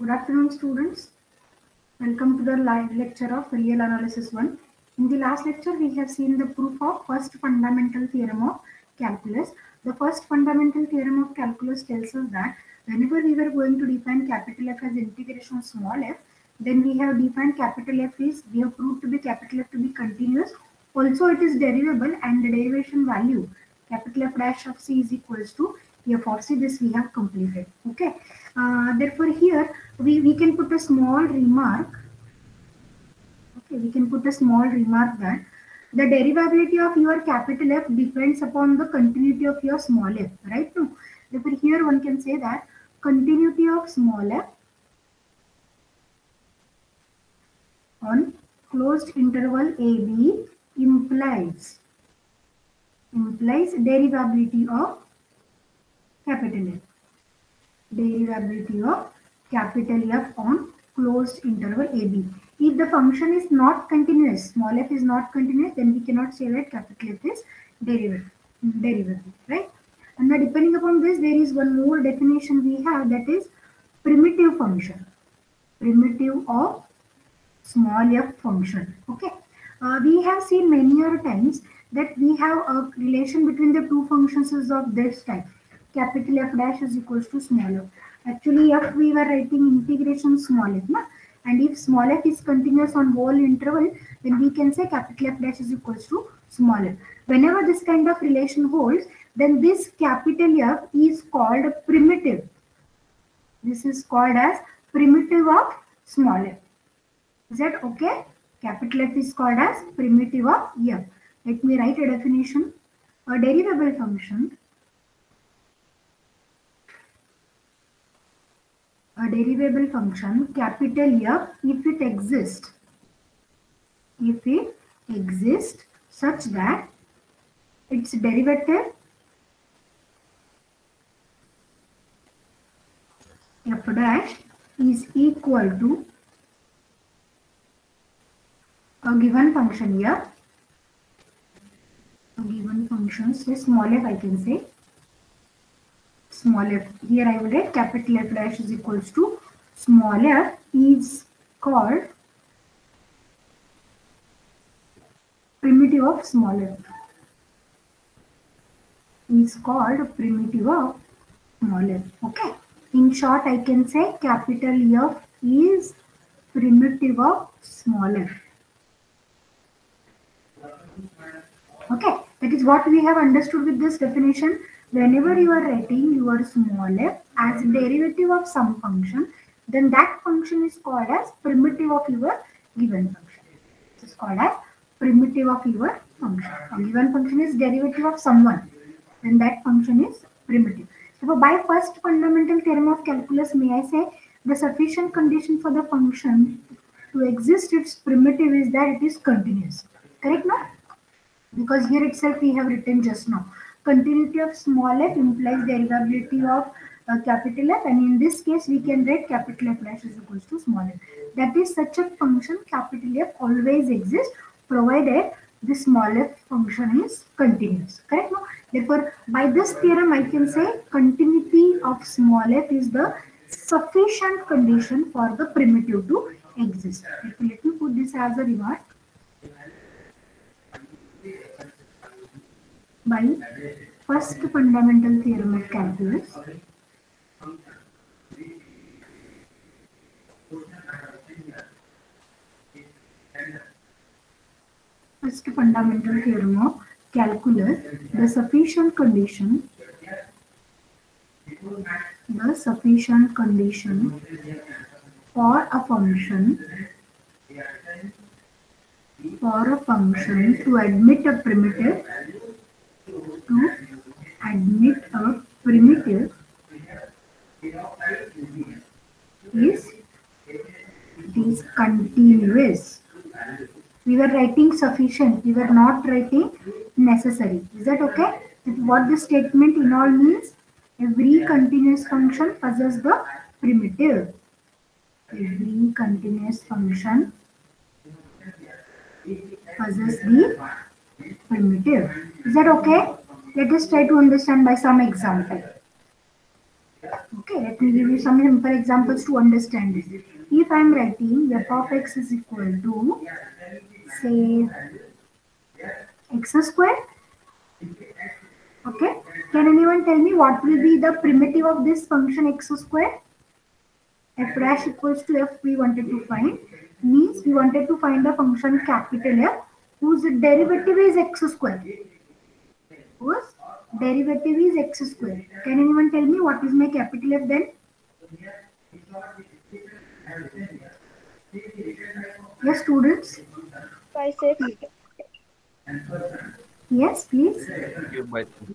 Good afternoon, students. Welcome to the live lecture of Real Analysis 1. In the last lecture, we have seen the proof of first fundamental theorem of calculus. The first fundamental theorem of calculus tells us that whenever we were going to define capital F as integration of small f, then we have defined capital F is, we have proved to be capital F to be continuous. Also, it is derivable and the derivation value capital F dash of C is equals to F of C. This we have completed. Okay. Therefore, here we can put a small remark. Okay, we can put a small remark that the derivability of your capital F depends upon the continuity of your small f, right? No. Therefore, here one can say that continuity of small f on closed interval AB implies derivability of capital F. Derivability of capital F on closed interval AB. If the function is not continuous, small f is not continuous, then we cannot say that capital F is derivable, right? And now depending upon this, there is one more definition we have, that is primitive function. Primitive of small f function. Okay. We have seen many other times that we have a relation between the two functions is of this type. Capital F dash is equals to small f. Actually, if we were writing integration small f, na? And if small f is continuous on whole interval, then we can say capital F dash is equals to small f. Whenever this kind of relation holds, then this capital F is called primitive. This is called as primitive of small f. Is that okay? Capital F is called as primitive of F. Let me write a definition. A derivable function. A derivable function, capital F, if it exists such that its derivative f dash is equal to a given function here. A given function, say small f, I can say small f. Here I will write capital F dash is equals to small f is called primitive of small f. Is called primitive of small f. Okay. In short, I can say capital F is primitive of small f. Okay, that is what we have understood with this definition. Whenever you are writing your small f as derivative of some function, then that function is called as primitive of your given function. It is called as primitive of your function. A given function is derivative of someone, then that function is primitive. So by first fundamental theorem of calculus, may I say the sufficient condition for the function to exist its primitive is that it is continuous. Correct, no? Because here itself we have written just now. Continuity of small f implies derivability of capital F, and in this case we can write capital F dash is equals to small f. That is, such a function capital F always exists provided the small f function is continuous. Correct? No? Therefore, by this theorem I can say continuity of small f is the sufficient condition for the primitive to exist. Let me put this as a remark. By first fundamental theorem of calculus, the sufficient condition for a function to admit a primitive is continuous. We were writing sufficient, we were not writing necessary. Is that okay? What this statement in all means? Every continuous function possesses the primitive. Every continuous function possesses the primitive. Is that okay? Let us try to understand by some example. Okay, let me give you some simple examples to understand this. If I am writing f of x is equal to, say, x square, okay, can anyone tell me what will be the primitive of this function x square? F dash equals to f we wanted to find, means we wanted to find a function capital F whose derivative is x square. Whose derivative is x square. Can anyone tell me what is my capital F then? Yes, students. 5, 6. Yes, please. Cube by 3.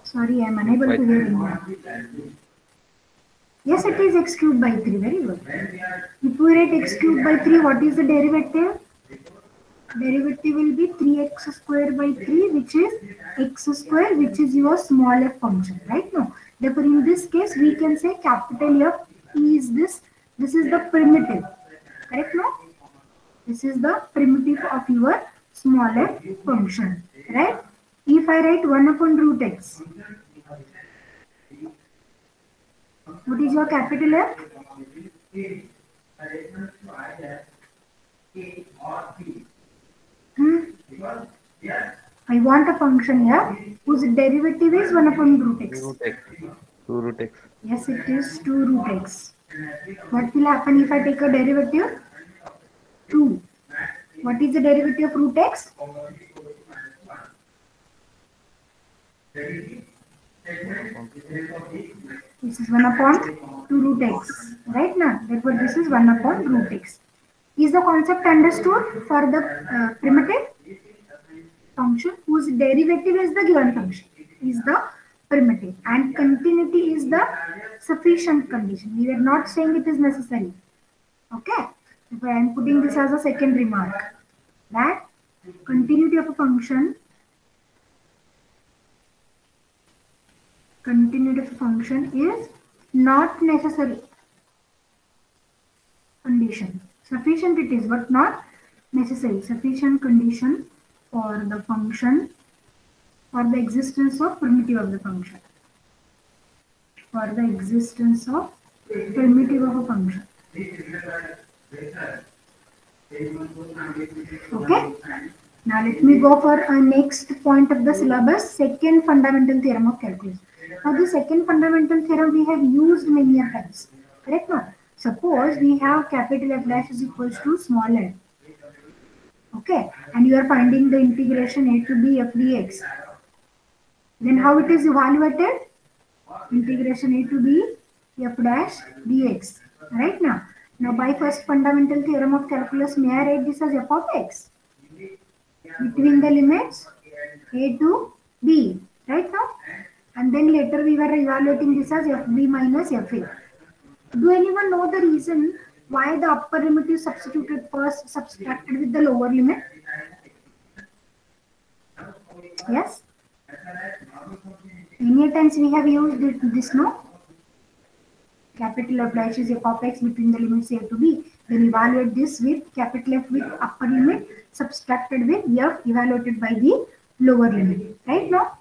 Sorry, I am Cube unable by to 3. hear you. Yes, it is x cubed by 3. Very good. If we write x cubed by 3, what is the derivative? Derivative will be 3x squared by 3, which is x square, which is your small f function, right? No. Therefore, in this case, we can say capital F is this. This is the primitive. Correct? No? This is the primitive of your small f function, right? If I write 1 upon root x, what is your capital F? Hmm? I want a function here whose derivative is 1 upon root 2 x. root x. 2 root x. Yes, it is 2 root x. What will happen if I take a derivative? 2. What is the derivative of root x? This is 1 upon 2 root x. Right now, therefore this is 1 upon root x. Is the concept understood for the primitive function whose derivative is the given function? Is the primitive, and continuity is the sufficient condition. We are not saying it is necessary. Okay. If I am putting this as a second remark, that continuity of a function is not necessary condition. Sufficient it is, but not necessary. Sufficient condition for the function, for the existence of primitive of the function. For the existence of primitive of a function. Okay. Now let me go for a next point of the syllabus, second fundamental theorem of calculus. Now the second fundamental theorem we have used many times. Correct now? Suppose we have capital F dash is equals to small f. Okay. And you are finding the integration a to b f dx. Then how it is evaluated? Integration a to b f dash dx. Right now. Now by first fundamental theorem of calculus, may I write this as f of x? Between the limits a to b, right now? And then later we were evaluating this as fb minus fa. Do anyone know the reason why the upper limit is substituted first, subtracted with the lower limit? Yes? Many times we have used this, no? Capital F dash is f of x between the limits a to b. Then evaluate this with capital F with upper limit subtracted with f evaluated by the lower limit. Right now?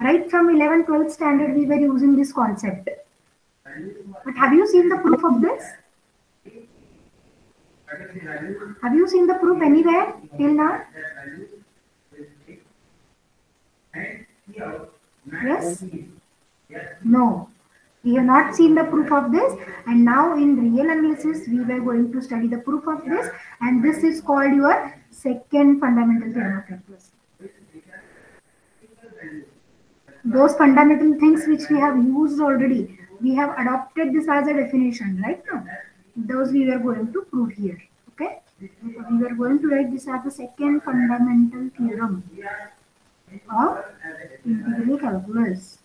Right from 11th, 12th standard we were using this concept. But have you seen the proof of this? Have you seen the proof anywhere till now? Yes? No. We have not seen the proof of this, and now in real analysis we were going to study the proof of this, and this is called your second fundamental theorem of calculus. Those fundamental things which we have used already, we have adopted this as a definition, right now. Those we were going to prove here. Okay, we were going to write this as the second fundamental theorem of integral calculus.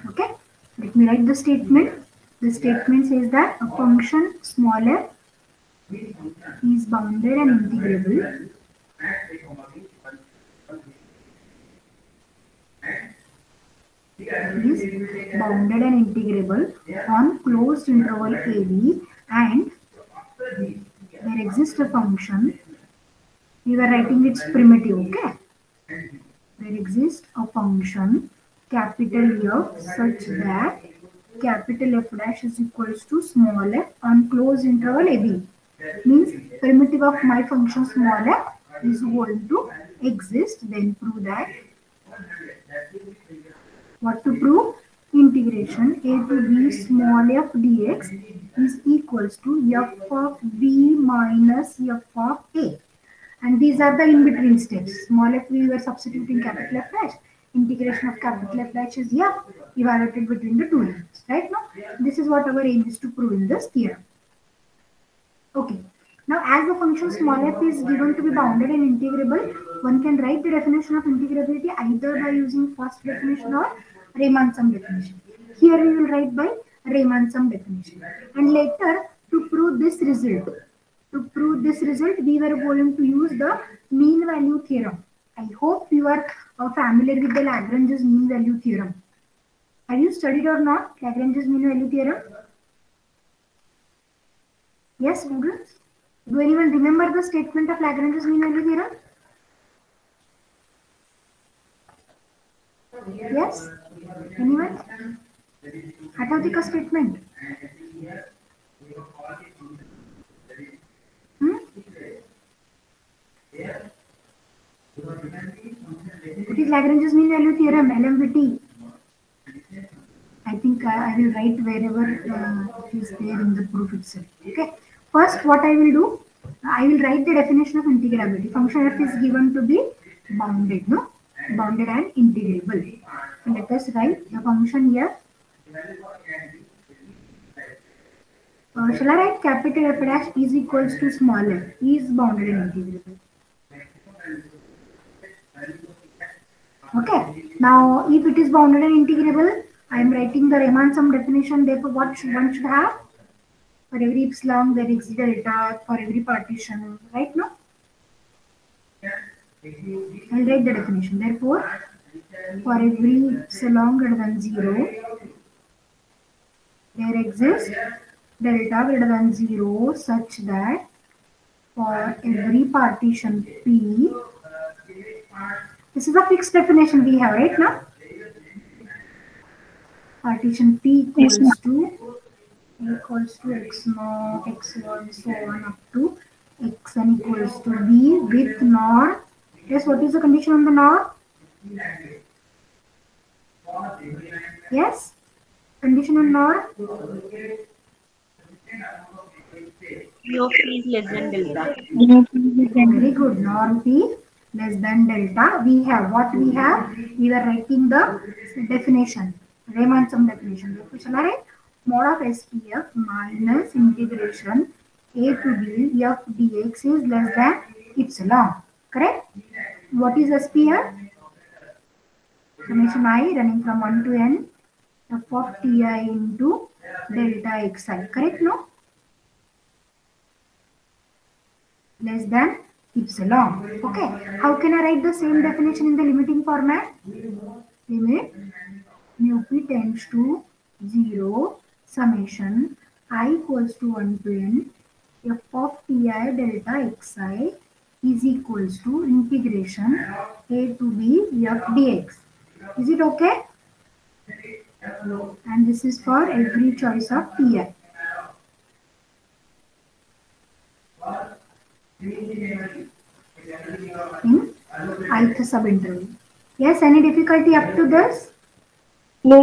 Okay, let me write the statement. The statement says that a function small f is bounded and integrable on closed interval AB, and there exists a function We were writing its primitive, okay? There exists a function capital F such that capital F dash is equals to small f on closed interval AB. Means primitive of my function small f is going to exist. Then prove that. What to prove? Integration a to b small f dx is equals to f of b minus f of a. And these are the in-between steps. Small f we were substituting capital F dash. Integration of capital F dash is f evaluated between the two limits. Right now, this is what our aim is to prove in this theorem. Okay. Now, as the function small f is given to be bounded and integrable, one can write the definition of integrability either by using first definition or Riemann-Sum definition. Here we will write by Riemann-Sum definition. And later, to prove this result, we were going to use the mean value theorem. I hope you are familiar with the Lagrange's mean value theorem. Have you studied or not Lagrange's mean value theorem? Yes, students? Do anyone remember the statement of Lagrange's mean value theorem? Yes? Anyone? आठवती का statement? What is Lagrange's mean value theorem? LMVT. I think I will write wherever it is there in the proof itself. Okay. First, what I will do, I will write the definition of integrability. Function f is given to be bounded, no? Bounded and integrable. So let us write the function here. Shall I write capital F dash is equals to small f is bounded and integrable. Okay. Now, if it is bounded and integrable, I am writing the Riemann-Sum definition. Therefore, what one should have? For every epsilon, there is delta. For every partition, right now? I will write the definition. Therefore, for every epsilon greater than 0, there exists delta greater than 0 such that for every partition P, this is a fixed definition we have right now. Partition P equals to x0, x1, so on up to xn equals to b with NOR. Yes, what is the condition on the NOR? Yes, condition on NOR. P of P is less than delta. Very good. NOR P less than delta. We have what we have. We were writing the definition, Riemann-Sum definition. Therefore, shall I write mod of SPF minus integration a to b f dx is less than epsilon. Correct? What is SPF? Summation I running from 1 to n f of ti into delta xi. Correct? No? Less than epsilon. Okay. How can I write the same definition in the limiting format? Limit mu p tends to 0 summation I equals to 1 to n f of ti delta xi is equals to integration a to b f dx. Is it okay? And this is for every choice of ti. In ith subinterval. Yes, any difficulty up to this? No.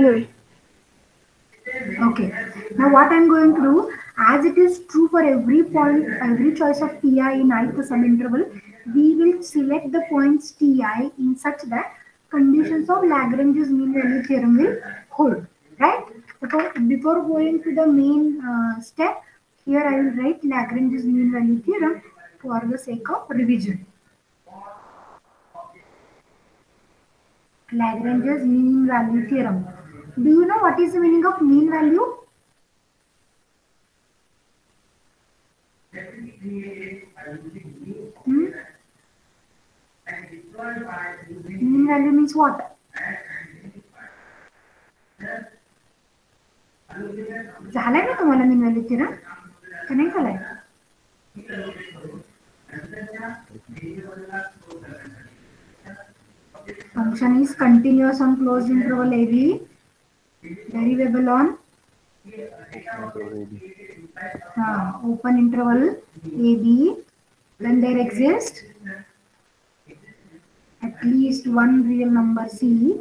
Okay. Now what I am going to do, as it is true for every point, every choice of ti in ith subinterval, we will select the points ti in such that conditions of Lagrange's mean value theorem will hold. Right? So before going to the main step, here I will write Lagrange's mean value theorem for the sake of revision. Lagrange's mean value theorem. Do you know what is the meaning of mean value? Mean value means what? झालाय ना तुम्हाला mean value theorem? का नाही झालाय? Function is continuous on closed interval AB, derivable on open interval AB. open interval AB. Then there exists at least one real number C.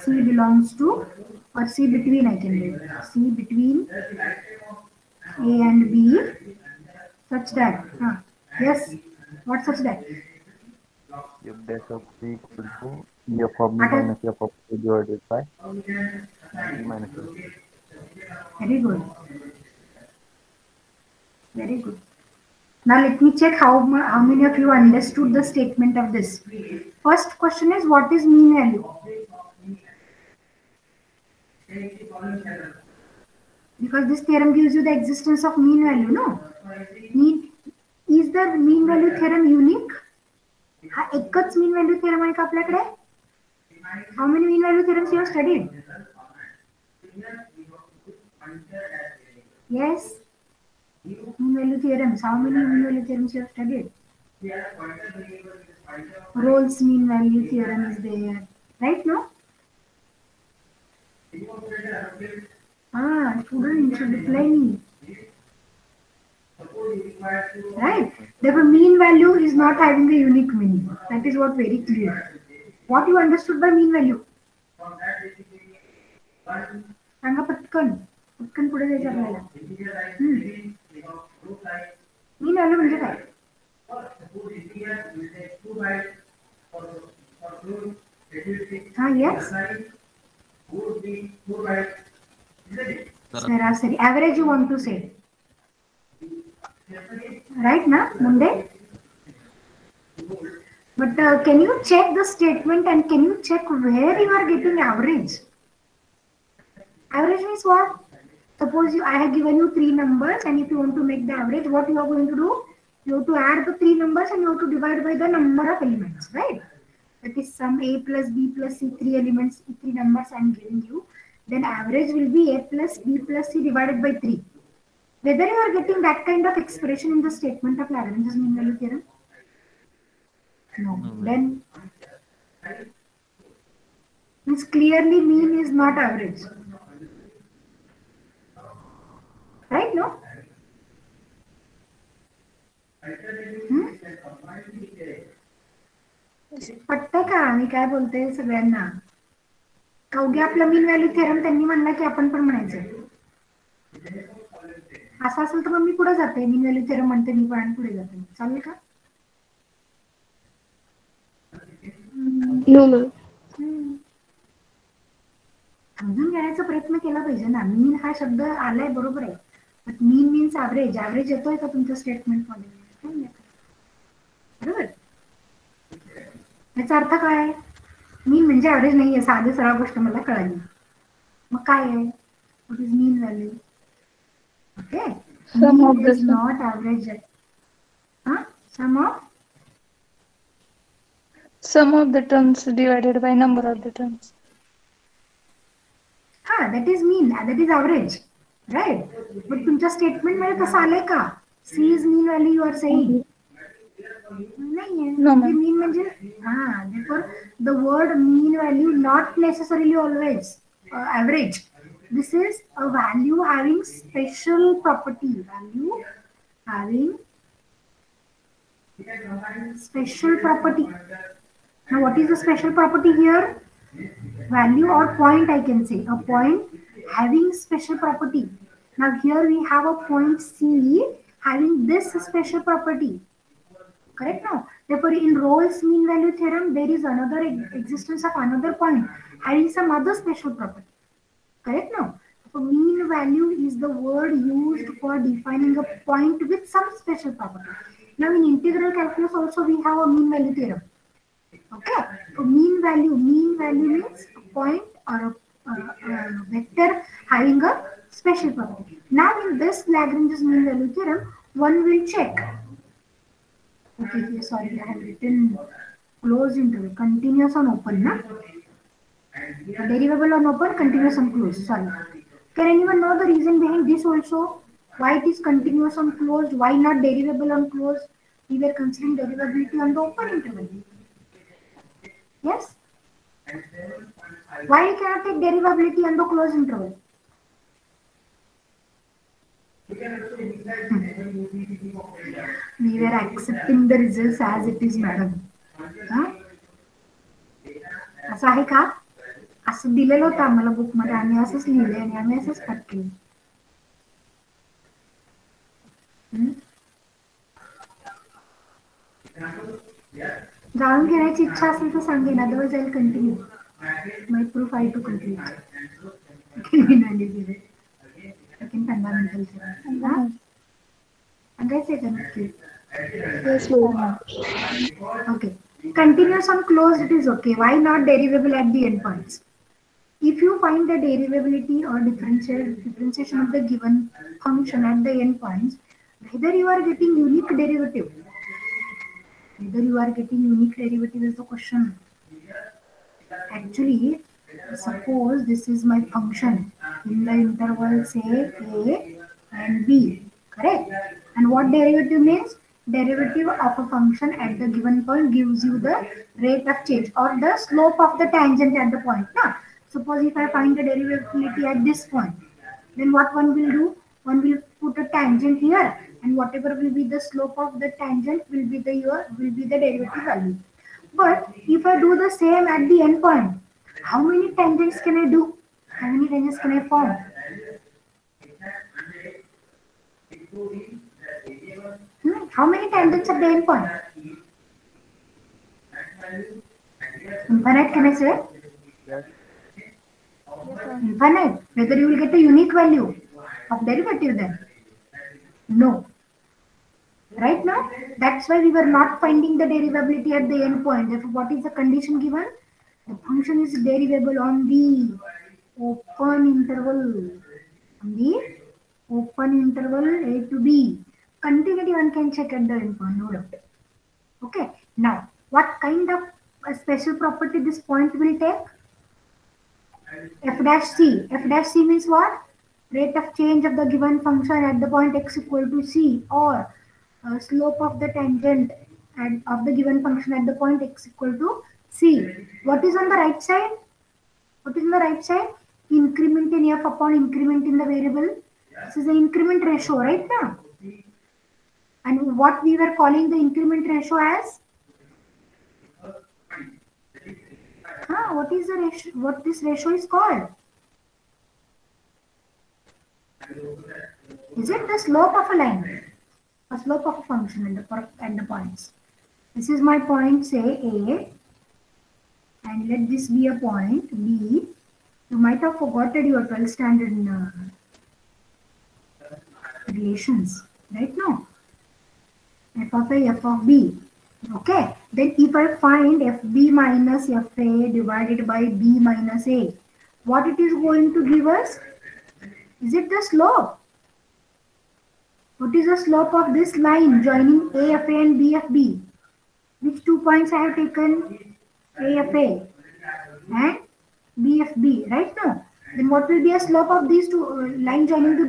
C belongs to, or C between, I can write. C between A and B, such that, yes, what such that? F dash of C equal to E of B minus F of C divided by B minus F. Very good. Very good. Now let me check how many of you understood the statement of this. First question is, what is mean value? Because this theorem gives you the existence of mean value, no? Is the mean value theorem unique? हा एकच mean value theorem आहे का आपल्याकडे? How many mean value theorems you have studied? Yes. Mean value theorems. How many mean value theorems you have studied? Rolle's mean value theorem is there, right? No? Student should reply me. Right? Therefore, mean value is not having a unique meaning. That is what very clear. What you understood by mean value? सांगा पटकन पटकन पुढे जायचं आपल्याला. Mean value म्हणजे काय? Yes. Sarasari. Average you want to say. Right now, Munde? But can you check the statement and can you check where you are getting average? Average means what? Suppose I have given you 3 numbers and if you want to make the average, what you are going to do? You have to add the 3 numbers and you have to divide by the number of elements, right? That is sum A plus B plus C, 3 elements, 3 numbers I am giving you. Then average will be A plus B plus C divided by 3. Whether you are getting that kind of expression in the statement of Lagrange's mean value theorem? No. Then means clearly mean is not average. Right? No? पटतंय का मी काय बोलते सगळ्यांना? अवघे आपला mean value theorem त्यांनी म्हणला की आपण पण म्हणायचं. असं असेल तर मग मी पुढे जाते. मीन व्हॅल्यू थेरम म्हणते मी पण पुढे जाते. चालेल का? समजून घेण्याचा प्रयत्न केला पाहिजे ना. मीन हा शब्द आलाय बरोबर आहे. But mean means average. Average येतोय का तुमच्या स्टेटमेंट मध्ये? बरोबर. याचा अर्थ काय? मीन म्हणजे ॲव्हरेज नाहीये. साधी सरळ गोष्ट मला कळाली. मग काय आहे? What is mean value? Okay. Mean is not average. Sum of the terms divided by number of the terms. That is mean. That is average. Right? But तुमच्या स्टेटमेंट मध्ये तसं आलंय का? C is mean value you are saying? नाहीये. Mean म्हणजे therefore the word mean value not necessarily always average. This is a value having special property. Value having special property. Now what is the special property here? Value or point, I can say. A point having special property. Now here we have a point C having this special property. Correct now? Therefore in Rolle's mean value theorem there is another existence of another point having some other special property. Correct now? So mean value is the word used for defining a point with some special property. Now in integral calculus also we have a mean value theorem. Okay, so mean value means a point or a vector having a special property. Now in this Lagrange's mean value theorem, one will check. Okay, sorry, I have written closed interval, continuous on open, na? Derivable on open, continuous on closed. Sorry. Can anyone know the reason behind this also? Why it is continuous on closed? Why not derivable on closed? We were considering derivability on the open interval. Yes? Why we cannot take derivability on the closed interval? We were accepting the results as it is, madam. Huh? असं आहे का? असं दिलेलं होतं आम्हाला book मध्ये, आम्ही असंच लिहिले आणि आम्ही असंच कट केलं. जाणून घेण्याची इच्छा असेल तर सांगेन, otherwise I continue my proof I to complete fundamental. सांगायचंय का नक्की? Yes, ma'am. Okay. Continuous on closed, it is okay. Why not derivable at the endpoints? If you find the derivability or differentiation of the given function at the endpoints, whether you are getting unique derivative, is the question. Actually, suppose this is my function in the interval, say a and b, correct? And what derivative means? Derivative of a function at the given point gives you the rate of change or the slope of the tangent at the point. Now, suppose if I find the derivability at this point, then what one will do? One will put a tangent here, and whatever will be the slope of the tangent will be the derivative value. But if I do the same at the endpoint, how many tangents can I do? How many tangents can I form? How many tangents at the endpoint? Infinite, can I say? Yes. Infinite. Whether you will get a unique value of derivative then? No. Right now, that's why we were not finding the derivability at the endpoint. Therefore, what is the condition given? The function is derivable on the open interval. On the open interval a to b. Continuity one can check at the endpoint, no doubt. Okay. Now, what kind of a special property this point will take? F dash c. F dash c means what? Rate of change of the given function at the point x equal to c, or slope of the tangent of the given function at the point x equal to c. What is on the right side? What is on the right side? Increment in f upon increment in the variable. This is the increment ratio, right now? And what we were calling the increment ratio as? What is the ratio? What this ratio is called? Is it the slope of a line? A slope of a function at the points. This is my point, say A, and let this be a point B. You might have forgotten your 12th standard relations, right now? F of A, F of B. Okay, then if I find FB minus FA divided by B minus A, what it is going to give us? Is it the slope? What is the slope of this line joining AFA and BFB? Which 2 points I have taken? AFA and BFB, right now? Then what will be a slope of these two line joining to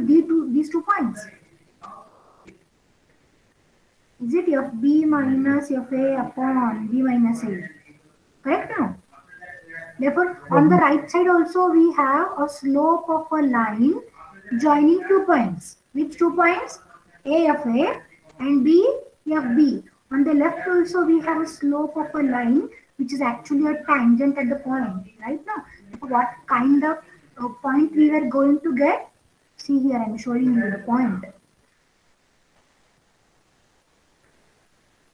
these 2 points? Is it FB minus FA upon B minus A? Correct now? Therefore, on the right side also we have a slope of a line joining 2 points. Which 2 points? AFA and BFB. On the left also we have a slope of a line which is actually a tangent at the point. Right now, what kind of point we are going to get? See here, I am showing you the point.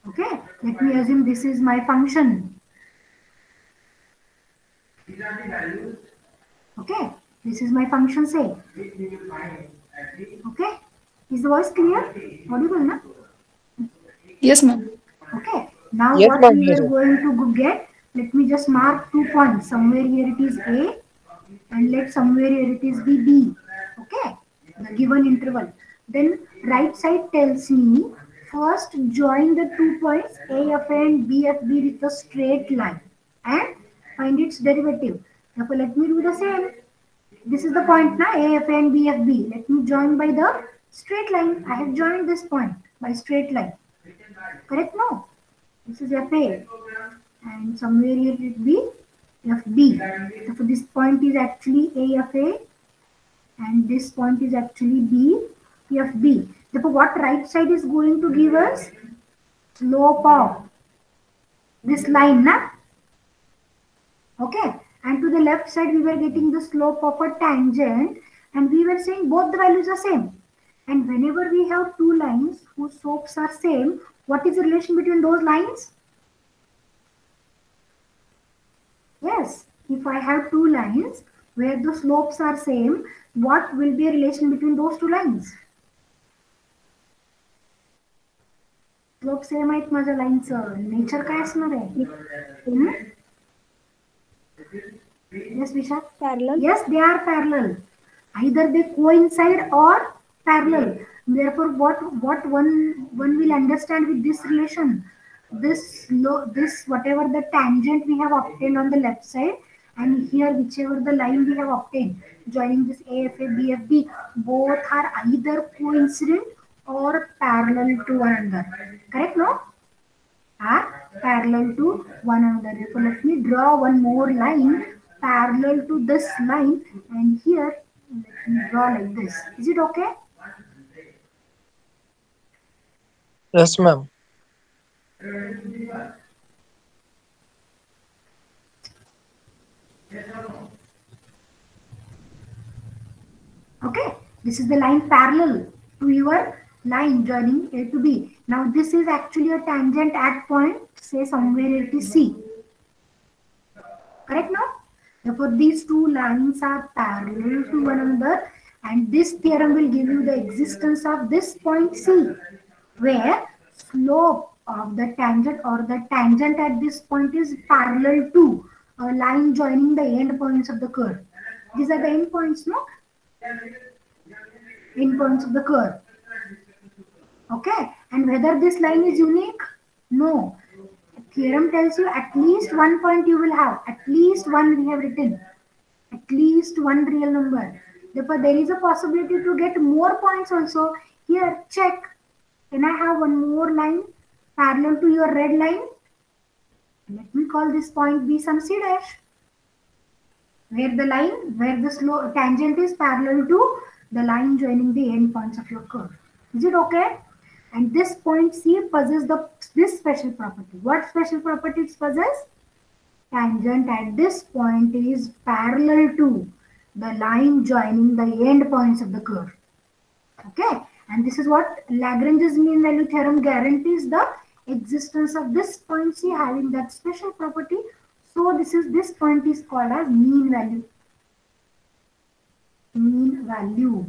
Okay, let me assume this is my function. Okay, this is my function, say. Okay, is the voice clear? Audible, na? Yes, ma'am. Okay, now Yes, what ma'am, we yes, are going to get, let me just mark 2 points. Somewhere here it is A and let somewhere here it is B. Okay, the given interval. Then right side tells me first join the 2 points AFA and BFB with a straight line and find its derivative. Therefore, let me do the same. This is the point now, AFA and BFB. Let me join by the Straight line. I have joined this point by straight line. Correct? No. This is FA. And somewhere here it will be FB. Therefore, this point is actually AFA and this point is actually B, FB. Therefore, what right side is going to give us? Slope of this line, na? Okay. And to the left side, we were getting the slope of a tangent and we were saying both the values are same. And whenever we have two lines whose slopes are same, what is the relation between those lines? Yes, if I have two lines where the slopes are same, what will be a relation between those two lines? Slope same आहेत माझ्या लाईनचं nature काय असणार आहे? Yes, Vishal? Parallel? Yes, they are parallel. Either they coincide or parallel. Therefore, what one will understand with this relation? This whatever the tangent we have obtained on the left side, and here whichever the line we have obtained joining this AFA BFB, both are either coincident or parallel to one another. Correct, no? Are parallel to one another. Therefore, let me draw one more line parallel to this line, and here let me draw like this. Is it okay? Yes, ma'am. Okay, this is the line parallel to your line joining A to B. Now this is actually a tangent at point, say somewhere it is C. Correct now? Therefore, these two lines are parallel to one another, and this theorem will give you the existence of this point C, where slope of the tangent or the tangent at this point is parallel to a line joining the end points of the curve. These are the end points, no? End points of the curve. Okay, and whether this line is unique? No. Theorem tells you at least one point you will have. At least one we have written. At least one real number. Therefore, there is a possibility to get more points also. Here, check. Can I have one more line parallel to your red line? Let me call this point B some C dash. Where the tangent is parallel to the line joining the end points of your curve. Is it okay? And this point C possesses this special property. What special property it possesses? Tangent at this point is parallel to the line joining the end points of the curve. Okay, and this is what Lagrange's mean value theorem guarantees the existence of this point C having that special property. So this point is called as mean value. Mean value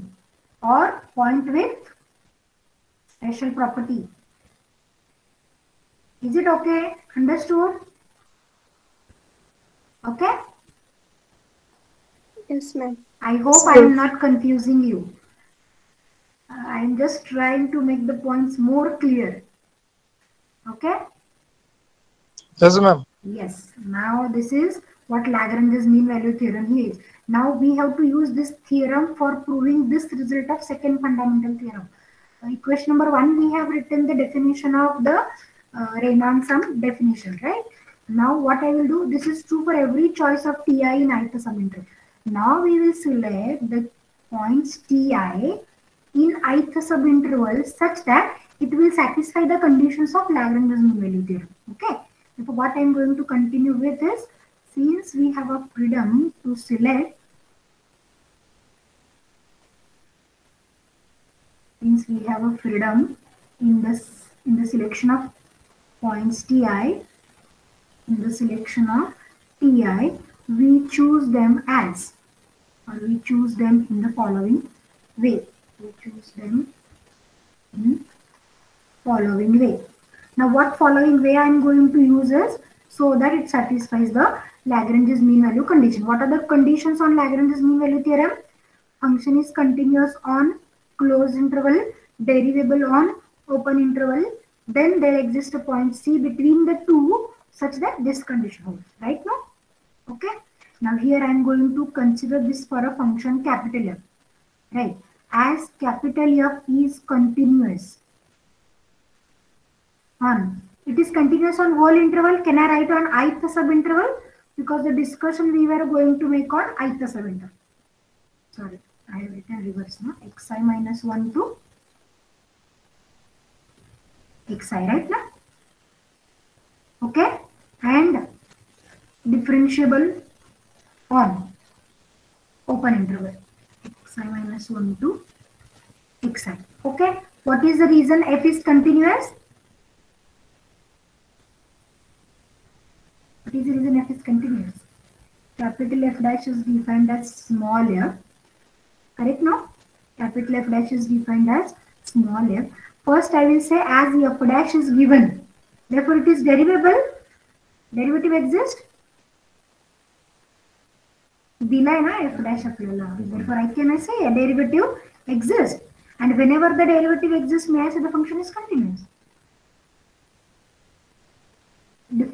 or point with special property. Is it okay? Understood? Okay? Yes, ma'am. I hope I am not confusing you. I am just trying to make the points more clear. Okay? Yes, ma'am. Yes. Now this is what Lagrange's mean value theorem is. Now we have to use this theorem for proving this result of second fundamental theorem. Equation number 1, we have written the definition of the Riemann sum definition, right? Now what I will do, this is true for every choice of Ti in ith subinterval. Now we will select the points Ti in ith subinterval such that it will satisfy the conditions of Lagrange's mean value theorem. Okay. So what I am going to continue with is, since we have a freedom to select, since we have a freedom in the selection of points Ti, in the selection of Ti, we choose them as, or we choose them in the following way. We choose them in following way. Now what following way I am going to use is so that it satisfies the Lagrange's mean value condition. What are the conditions on Lagrange's mean value theorem? Function is continuous on closed interval, derivable on open interval, then there exists a point C between the two such that this condition holds, right now? Okay. Now here I am going to consider this for a function capital F, right? as capital F is continuous on. It is continuous on whole interval. Can I write on ith subinterval? Because the discussion we were going to make on ith subinterval. Sorry, I have written reverse now. Xi minus 1 to Xi, right now? Okay, and differentiable on open interval. Xi minus 1 to Xi. Okay, what is the reason f is continuous? What is the reason f is continuous? Capital F dash is defined as small f. Correct now? Capital F dash is defined as small f. First I will say as f dash is given. Therefore it is derivable. Derivative exists. दिला है ना f dash आपल्याला. Therefore I can say a derivative exists. And whenever the derivative exists, may I say the function is continuous.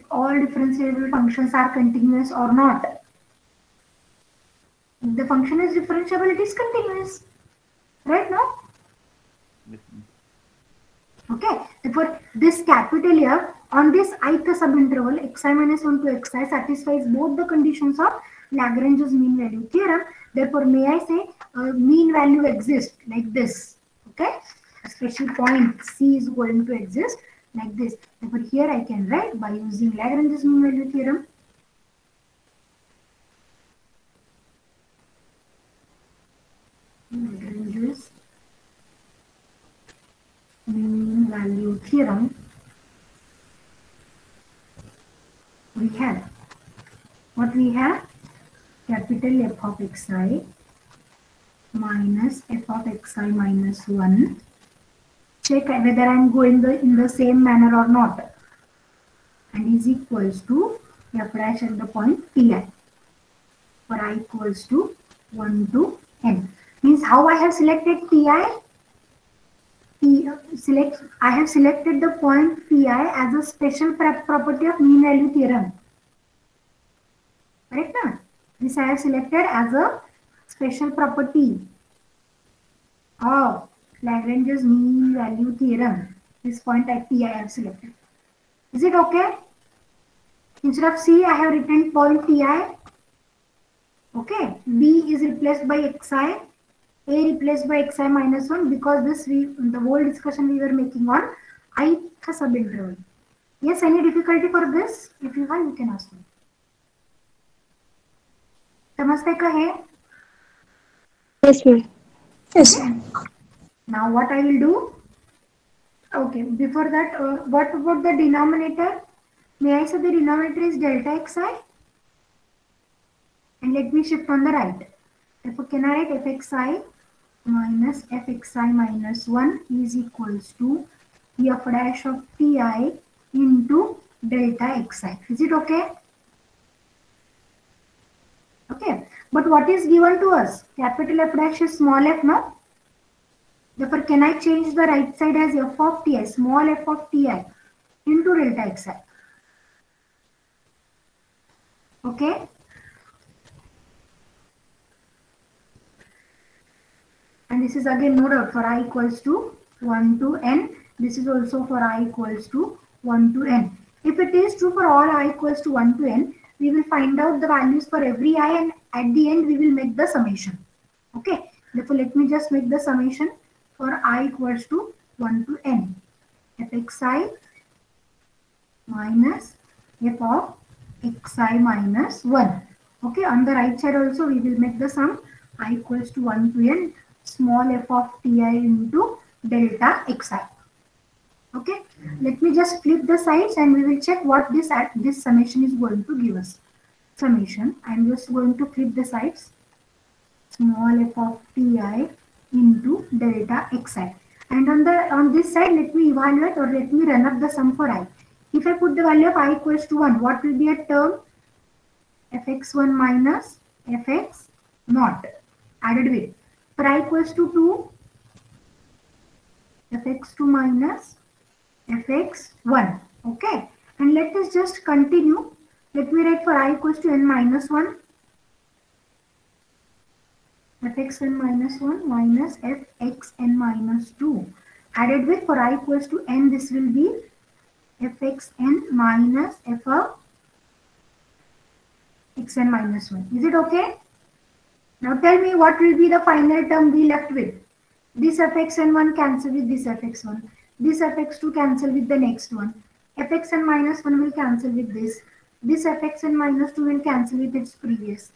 All differentiable functions are continuous or not. If the function is differentiable, it is continuous. Right now? Okay. Therefore, this capital F on this ith subinterval xi minus 1 to xi satisfies both the conditions of Lagrange's mean value theorem. Therefore, may I say mean value exists like this. Okay. A special point C is going to exist like this. Therefore, here I can write by using Lagrange's mean value theorem. Lagrange's mean value theorem. We have what we have? Capital F of xi minus f of xi minus 1. Check whether I am going in the same manner or not. And is equals to f dash at the point pi. For I equals to 1 to n. Means how I have selected pi? I have selected the point pi as a special property of mean value theorem. Correct? Na? This I have selected as a special property of Lagrange's mean value theorem. This point at pi I have selected. Is it okay? Instead of C, I have written point pi. Okay. B is replaced by xi. A replaced by xi minus 1 because this the whole discussion we were making on ith subinterval. Yes, any difficulty for this? If you have, you can ask me. समझते का है? Yes, ma'am. Yes. Now what I will do? Okay, before that, what about the denominator? May I say the denominator is delta xi? And let me shift on the right. Therefore, can I write fxi minus fxi minus 1 is equals to f dash of pi into delta xi. Is it okay? Okay. But what is given to us? Capital F dash is small f, no? Therefore, can I change the right side as f of ti, small f of ti into delta xi? Okay. And this is again no doubt for I equals to 1 to n. This is also for I equals to 1 to n. If it is true for all I equals to 1 to n, we will find out the values for every I and at the end we will make the summation. Okay. Therefore, let me just make the summation for I equals to 1 to n. fxi minus f of xi minus 1. Okay. On the right side also we will make the sum I equals to 1 to n small f of ti into delta xi. Okay, let me just flip the sides and we will check what this summation is going to give us. Summation, I am just going to flip the sides. Small f of ti into delta xi. And on this side, let me evaluate or let me run up the sum for I. If I put the value of I equals to 1, what will be a term? fx1 minus fx naught added with. For I equals to 2, fx2 minus fx1. Okay. And let us just continue. Let me write for I equals to n minus 1. fxn minus 1 minus fxn minus 2 added with for I equals to n, this will be fxn minus f of xn minus 1. Is it okay? Now tell me what will be the final term we left with. This fxn1 cancel with this fx1. This fx2 cancel with the next one. Fxn minus 1 will cancel with this. This fxn minus 2 will cancel with its previous.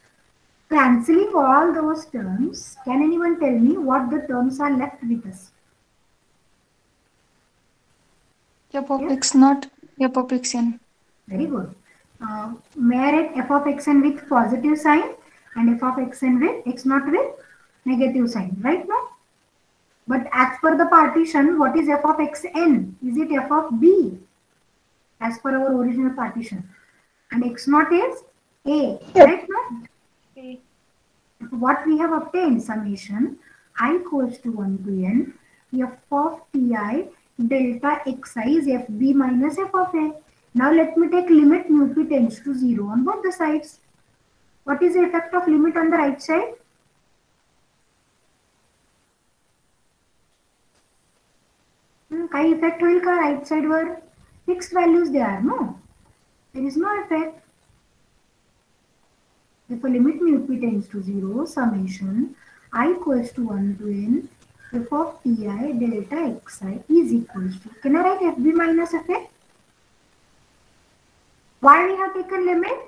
Cancelling all those terms, can anyone tell me what the terms are left with us? F of x naught, f of xn. Very good. May I write f of xn with positive sign and f of xn with x naught with negative sign, right now? But as per the partition, what is f of xn? Is it f of b as per our original partition? And x naught is a, right now? A. What we have obtained, summation I equals to 1 to n f of ti delta xi is fb minus f of a. Now let me take limit mu p tends to 0 on both the sides. What is the effect of limit on the right side? काही effect होईल का right side were? Fixed values they are, no? There is no effect. If a limit mu p tends to 0, summation I equals to 1 to n f of ti delta xi is equals to, can I write fb minus fa? Why we have taken limit?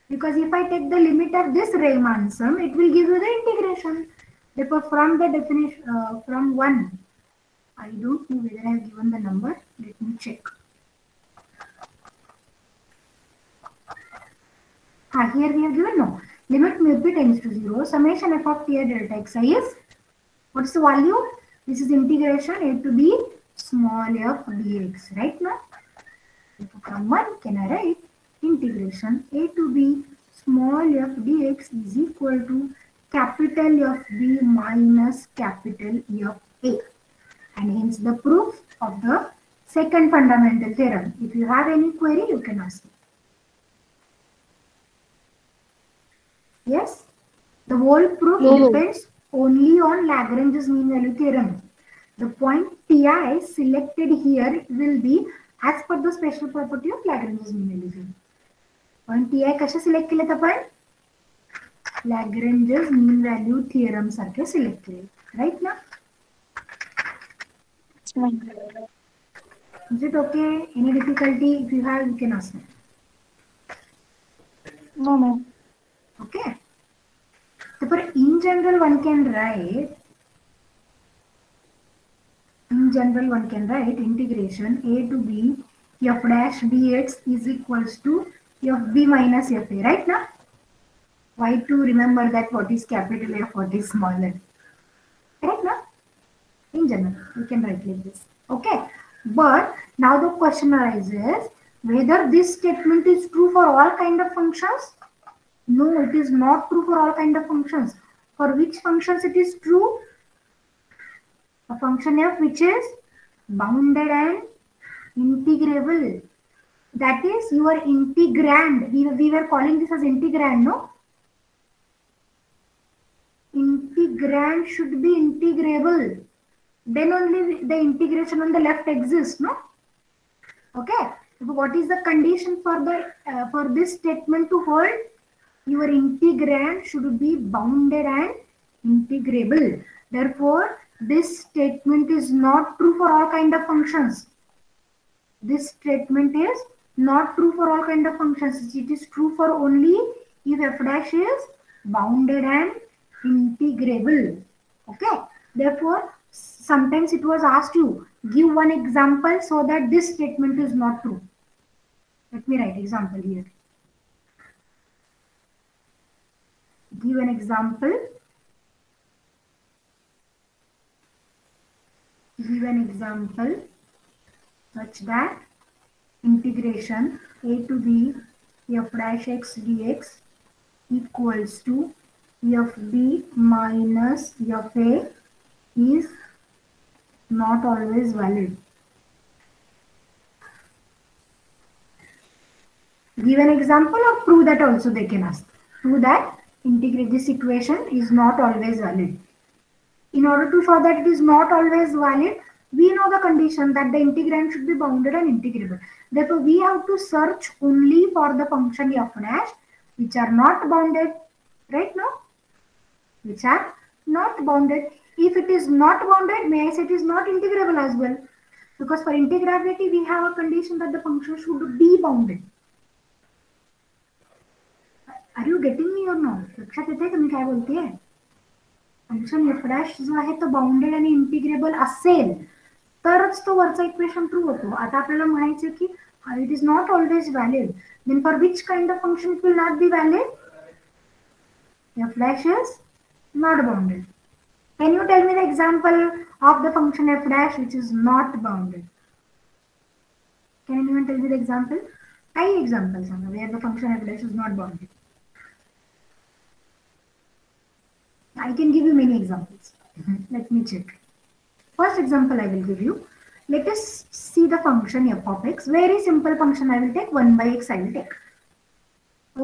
Because if I take the limit of this Riemann sum, it will give you the integration. Therefore, from the definition, from 1, I don't know whether I have given the number. Let me check. Here we have given no. Limit mu p tends to 0. Summation f of t delta xi is, what is the value? This is integration a to b small f dx, right now? From 1, can I write integration a to b small f dx is equal to capital F b minus capital F a. And hence the proof of the second fundamental theorem. If you have any query, you can ask me. Yes? The whole proof depends only on Lagrange's mean value theorem. The point Ti selected here will be as per the special property of Lagrange's mean value theorem. Point Ti कशा select केलेत आपण? Lagrange's mean value theorem सारखे select केले. Right now? Is it okay? Any difficulty? If you have, you can ask me. No, ma'am. Okay. So in general, one can write. In general, one can write integration a to b f dash dx is equals to fb minus fa. Right now? Why to remember that what is capital F, what is small f? Right now? In general, we can write like this. Okay. But now the question arises whether this statement is true for all kind of functions. No, it is not true for all kind of functions. For which functions it is true? A function f which is bounded and integrable. That is your integrand. We were calling this as integrand, no? Integrand should be integrable. Then only the integration on the left exists, no? Okay. So what is the condition for the for this statement to hold? Your integrand should be bounded and integrable. Therefore, this statement is not true for all kind of functions. This statement is not true for all kind of functions. It is true for only if f dash is bounded and integrable. Okay. Therefore, sometimes it was asked you, give one example so that this statement is not true. Let me write example here. Give an example. Give an example such that integration a to b f dash x dx equals to fb minus fa is not always valid. Give an example or prove that also they can ask. Prove that integrate this equation is not always valid. In order to show that it is not always valid, we know the condition that the integrand should be bounded and integrable. Therefore, we have to search only for the function f dash which are not bounded, right now? Which are not bounded. If it is not bounded, may I say it is not integrable as well. Because for integrability, we have a condition that the function should be bounded. Are you getting me or not? लक्षात येते का मी काय बोलतेय? Function F dash जो आहे तो bounded आणि integrable असेल तरच तो वरचा इक्वेशन ट्रू होतो. आता आपल्याला म्हणायचं की it is not always valid. Then for which kind of function it will not be valid? F dash is not bounded. Can you tell me the example of the function f dash which is not bounded? Can anyone tell me the example? Any examples where the function f dash is not bounded? I can give you many examples. Let me check. First example I will give you. Let us see the function f of x. Very simple function I will take. 1 by x I will take.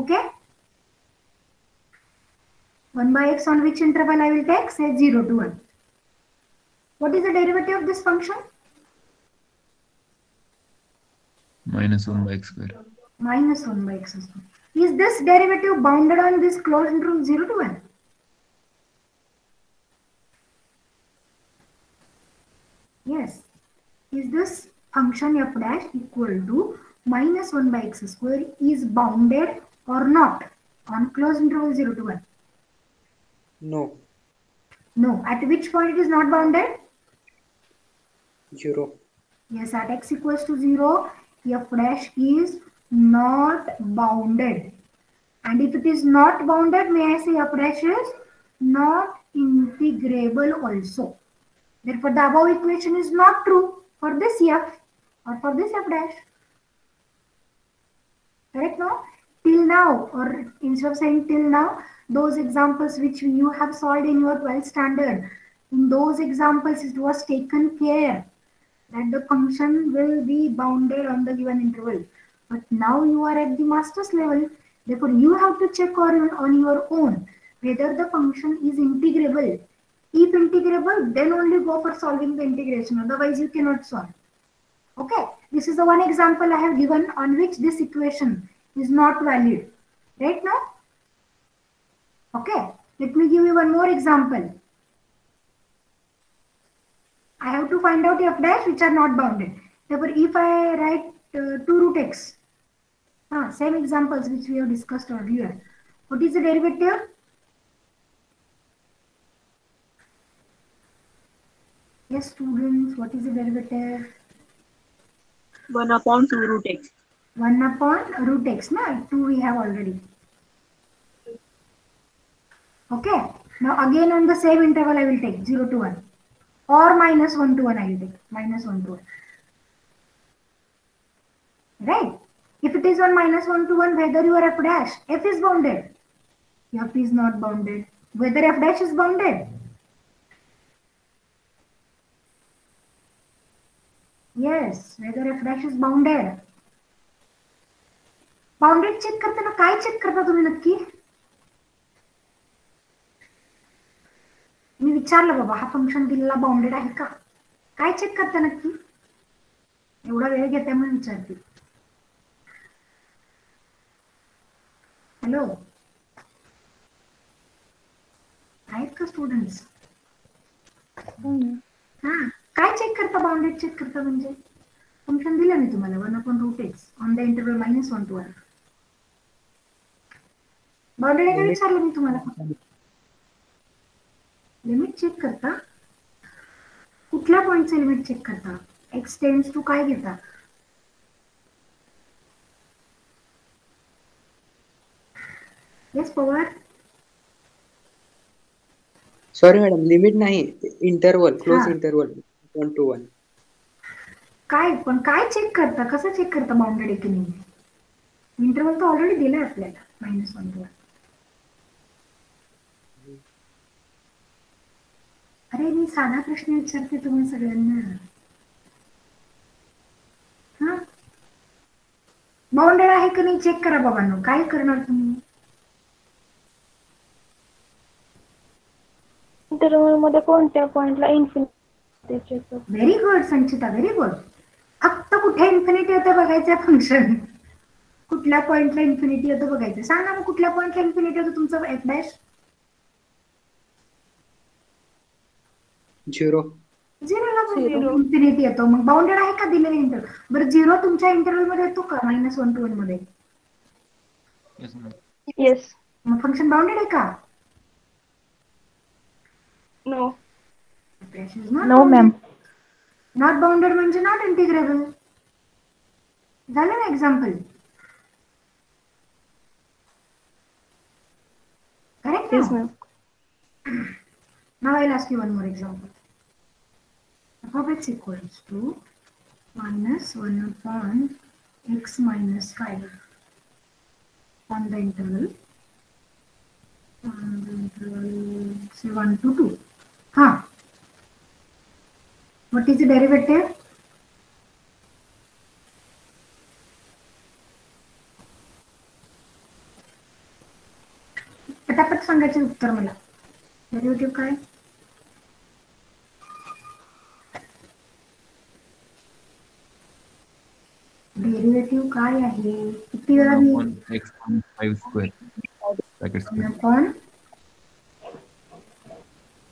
Okay? 1 by x on which interval I will take? Say 0 to 1. What is the derivative of this function? minus 1 by x square. Minus 1 by x square. Is this derivative bounded on this closed interval 0 to 1? Yes. Is this function f dash equal to minus 1 by x square is bounded or not on closed interval 0 to 1? No. No. At which point it is not bounded? 0. Yes, at x equals to 0, f dash is not bounded. And if it is not bounded, may I say f dash is not integrable also. Therefore, the above equation is not true for this f or for this f dash. Correct now? Till now, or instead of saying till now, those examples which you have solved in your 12th standard, in those examples it was taken care that the function will be bounded on the given interval. But now you are at the master's level, therefore you have to check on your own whether the function is integrable. If integrable, then only go for solving the integration, otherwise you cannot solve. Okay, this is the one example I have given on which this equation is not valid. Right now? Okay, let me give you one more example. I have to find out f dash which are not bounded. Therefore, if I write 2 root x, same examples which we have discussed earlier. What is the derivative? Yes, students, what is the derivative? 1 upon 2 root x. 1 upon root x, na? 2 we have already. Okay, now again on the same interval I will take 0 to 1 or minus 1 to 1 I will take minus 1 to 1. Right? If it is on minus 1 to 1, whether your f dash, f is bounded, f is not bounded. Whether f dash is bounded. Yes, whether f dash is bounded. Bounded check करताना काय check करता तुम्ही नक्की? मी विचारलं बाबा हा function दिलेला bounded आहे का? काय चेक करता नक्की? एवढा वेळ घेते म्हणून विचारते. हॅलो, आहेत का स्टुडंट्स? काय चेक करता? बाउंडेड चेक करता म्हणजे फंक्शन दिलं मी तुम्हाला 1 upon root x on the interval minus 1 to 1. Bounded आहे का विचारलं मी तुम्हाला? लिमिट चेक करता? कुठल्या पॉइंटचे लिमिट चेक करता? x टेंड्स टू काय घेता? Yes Pawar. Sorry madam, limit नाही, इंटरवल, क्लोज इंटरवल 1 to 1. काय पण काय चेक करता? कसं चेक करता बाउंडेड आहे की नाही? इंटरवल तर ऑलरेडी दिलाय आपल्याला -1 to 1. अरे मी साधा प्रश्न विचारते तुम्ही सगळ्यांना. हा, बाउंडेड आहे की नाही चेक करा बाबांनो. काय करणार तुम्ही? इंटरव्हल मध्ये कोणत्या पॉइंटला इन्फिनिटी येतो? व्हेरी गुड संचिता, व्हेरी गुड. फक्त कुठे इन्फिनिटी होतं बघायचं फंक्शन. कुठल्या पॉइंटला इन्फिनिटी होतं बघायचं. सांगा मग कुठल्या पॉइंटला इन्फिनिटी होतं तुमचं एफ डॅश? 0. 0ला इन्फिनिटी येतो. मग बाउंडेड आहे का दिलेलं इंटरव्हल? बरं 0 तुमच्या इंटरव्हल मध्ये येतो का -1 to 1 मध्ये? Yes, ma'am. येस. मग फंक्शन बाउंडेड आहे का? No. No ma'am. Not bounded म्हणजे नॉट इंटिग्रेबल. झालं ना एक्झाम्पल? करेक्ट येस ना? Ma'am. Now I'll ask you one more example. f of x equals to -1 upon x minus 5 on the interval say 1 to 2. What is the derivative? पटापट सांगायचे उत्तर मला. Derivative काय? Derivative काय आहे? किती वेळा मी Upon x minus 5 square. Bracket square. Upon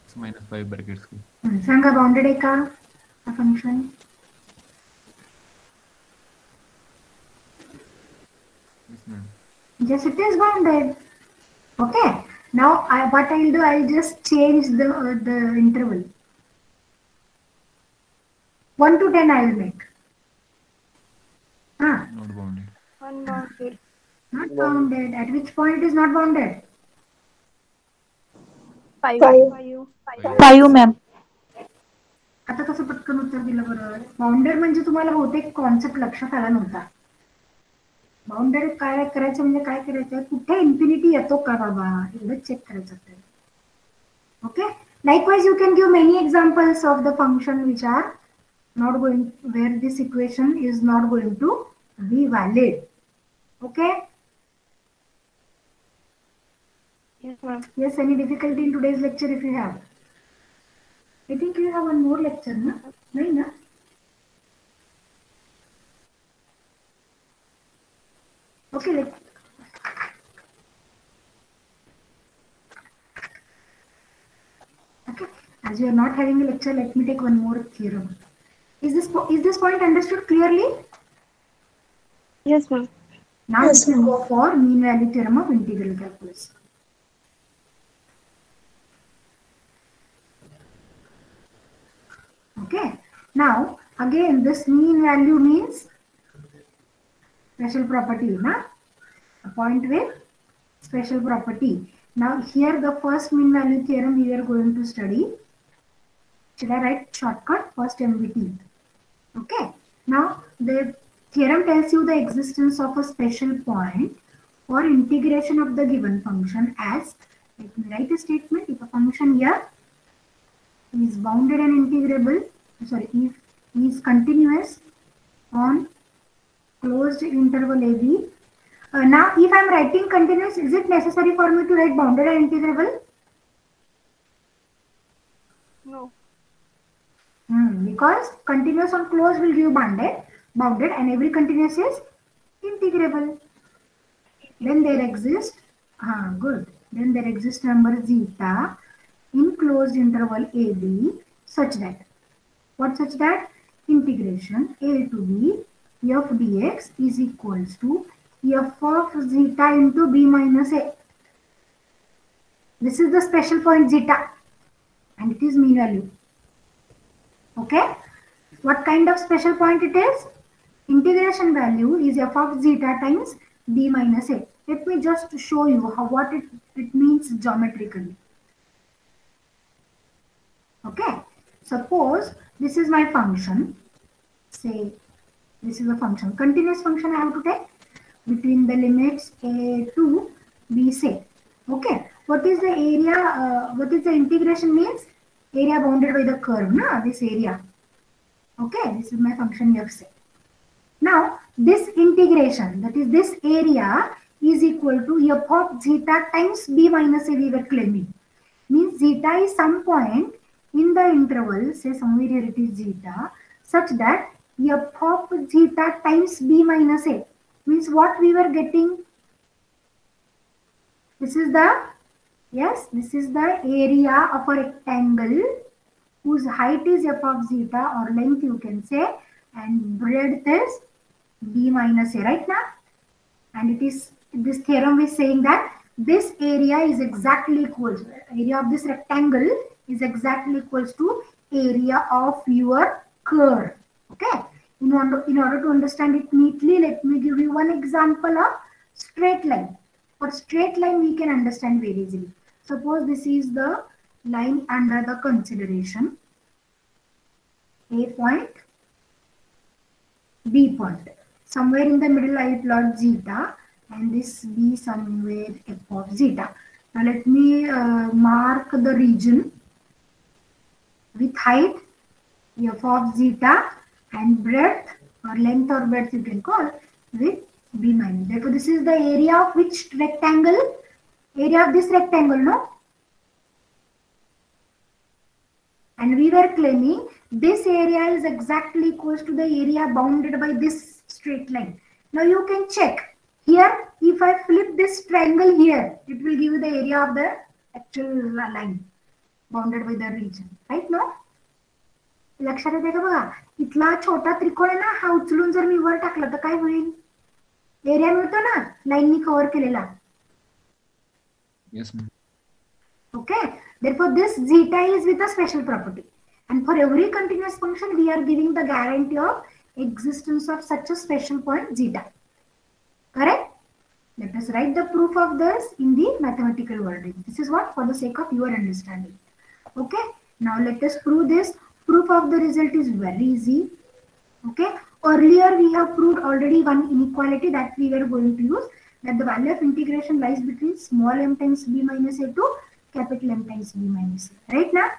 X minus 5 bracket square. सांगा bounded आहे का हा function? Yes, ma'am. Yes, it is bounded. Okay. Now, what I'll do, I'll just change the interval. 1 to 10 I'll make. Not bounded. Unbounded. Not bounded. At which point it is not bounded? 5 ma'am. आता कसं पटकन उत्तर दिलं बरं? Bounded म्हणजे तुम्हाला बहुतेक concept लक्षात आला नव्हता. बाउंडेड काय करायचं म्हणजे काय करायचं? कुठे इन्फिनिटी येतो का बाबा एवढं चेक करायचं. Okay. Likewise, you can give many examples of the function which are not going, where this equation is not going to be valid. Okay. Yes, ma'am. Yes, any difficulty in today's lecture if you have? I think you have one more lecture, na? No, na? Okay, okay. As you are not having a lecture, let me take one more theorem. Is this point understood clearly? Yes, ma'am. Now let's go for mean value theorem of integral calculus. Okay. Now again, this mean value means special property, na? A point with special property. Now here the first mean value theorem we are going to study. Should I write shortcut? First MVT. Okay. Now the theorem tells you the existence of a special point for integration of the given function as, let me write a statement, if a function here is bounded and integrable, sorry, if is continuous on closed interval AB. Now if I am writing continuous, is it necessary for me to write bounded and integrable? No. Because continuous on closed will give bounded and every continuous is integrable. Then there exists, good. Then there exists number zeta in closed interval AB such that, what such that? Integration a to b f dx is equals to f of zeta into b minus a. This is the special point zeta and it is mean value. Okay. What kind of special point it is? Integration value is f of zeta times b minus a. Let me just show you what it means geometrically. Okay. Suppose this is my function. Say this is a function, continuous function I have to take between the limits a to b, say. Okay. What is the area? What is the integration means? Area bounded by the curve, na? This area. Okay. This is my function f, say. Now this integration, that is this area, is equal to f of zeta times b minus a we were claiming. Means zeta is some point in the interval, say somewhere here it is zeta, such that f of zeta times b minus a. Means what we were getting? This is the, yes, this is the area of a rectangle whose height is f of zeta, or length you can say, and breadth is b minus a, right now? And it is, this theorem is saying that this area is exactly equals, area of this rectangle is exactly equals to area of your curve. Okay. In order to understand it neatly, let me give you one example of straight line. For straight line, we can understand very easily. Suppose this is the line under the consideration. A point, B point. Somewhere in the middle I plot zeta and this B somewhere f of zeta. Now let me mark the region with height f of zeta and breadth or length or breadth you can call with B minus. Therefore this is the area of which rectangle? Area of this rectangle, no? And we were claiming this area is exactly equals to the area bounded by this straight line. Now you can check here, if I flip this triangle here, it will give you the area of the actual line bounded by the region, right? No? लक्षात येते का बघा, इथला छोटा त्रिकोण आहे ना, हा उचलून जर मी वर टाकला तर काय होईल? एरिया मिळतो ना लाईननी कव्हर केलेला. Yes, ma'am. Okay, therefore this zeta is with a special property, and for every continuous function we are giving the guarantee of existence of such a special point zeta. Correct? Let us write the proof of this in the mathematical wording. This is what for the sake of your understanding. Okay, now let us prove this. Proof of the result is very easy. Okay, earlier we have proved already one inequality that we were going to use, that the value of integration lies between small m times b minus a to capital M times b minus a. Right now?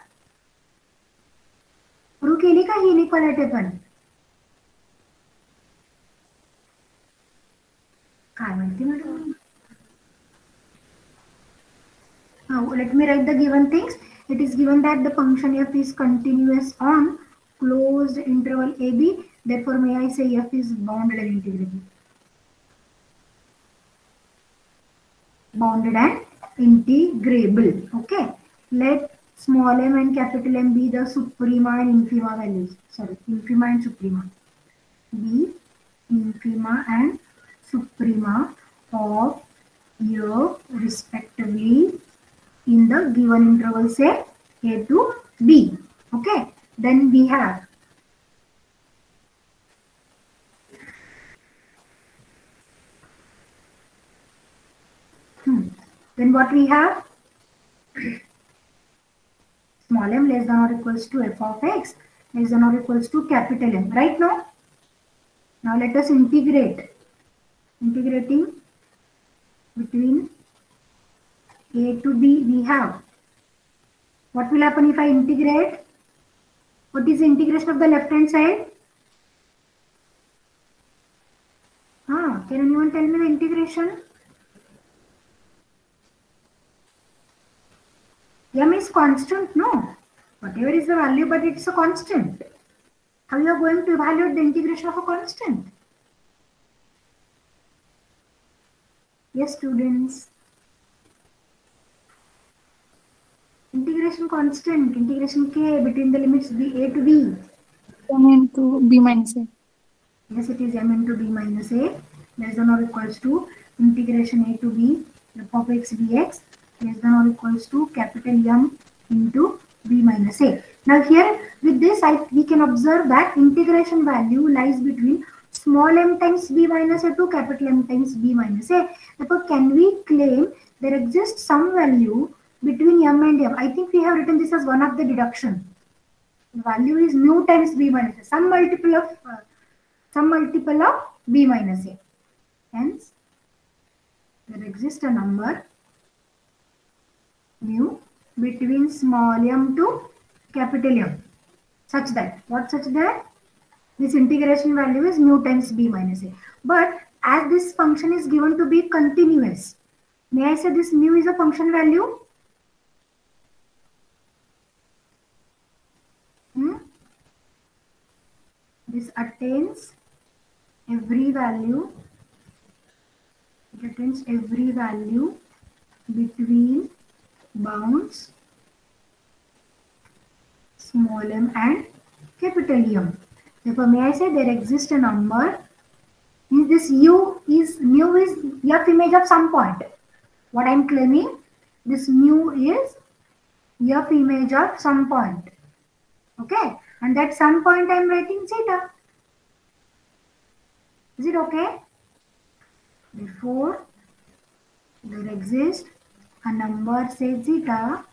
Prove केली का ही inequality पण? काय म्हणते madam? Now let me write the given things. It is given that the function f is continuous on closed interval ab. Therefore, may I say f is bounded and integrable. Bounded and integrable. Okay. Let small m and capital M be the suprema and infima values. Sorry, infima and suprema. Be infima and suprema of your respectively in the given interval, say A to B. Okay, then we have then what we have, small m less than or equals to f of x less than or equals to capital M, right? Now let us integrating between A to B. We have, what will happen if I integrate? What is the integration of the left hand side? Can anyone tell me the integration? M is constant, no? Whatever is the value, but it's a constant. How you are going to evaluate the integration of a constant? Yes, students. Integration constant, integration k between the limits b a to b. M into b minus a. Yes, it is m into b minus a less than or equals to integration a to b f of x dx less than or equals to capital M into b minus a. Now here with this we can observe that integration value lies between small m times b minus a to capital M times b minus a. Therefore, can we claim there exists some value between m and m? I think we have written this as one of the deduction. The value is mu times b minus a, some multiple of b minus a. Hence, there exists a number mu between small m to capital M, such that, what such that? This integration value is mu times b minus a. But as this function is given to be continuous, may I say this mu is a function value? this attains every value. It attains every value between bounds small m and capital M. Therefore, may I say there exists a number. Is this mu is F image of some point. What I am claiming, this mu is F image of some point. Okay, and that some point I am writing zeta. Is it okay? Therefore, there exists a number say zeta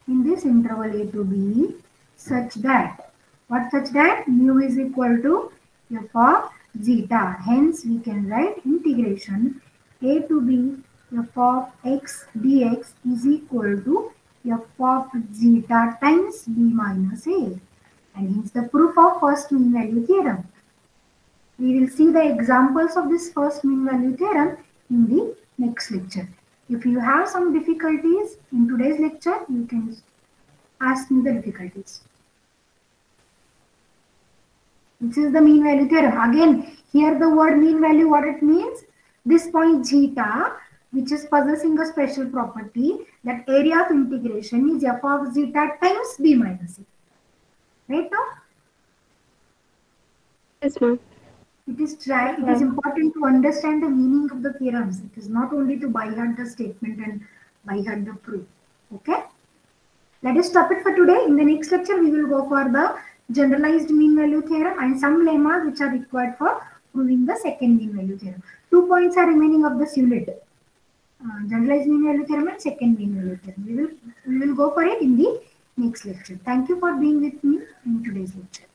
in this interval a to b such that, what such that mu is equal to f of zeta. Hence, we can write integration a to b f of x dx is equal to f of zeta times b minus a. And hence the proof of first mean value theorem. We will see the examples of this first mean value theorem in the next lecture. If you have some difficulties in today's lecture, you can ask me the difficulties. This is the mean value theorem. Again, here the word mean value, what it means? This point zeta, which is possessing a special property, that area of integration is f of zeta times b minus a. Right now? Yes, ma'am. It is important to understand the meaning of the theorems. It is not only to by heart the statement and by heart the proof. Okay? Let us stop it for today. In the next lecture, we will go for the generalized mean value theorem and some lemmas which are required for proving the second mean value theorem. 2 points are remaining of this unit. Generalized mean value theorem and second mean value theorem. We will go for it in the next lecture. Thank you for being with me in today's lecture.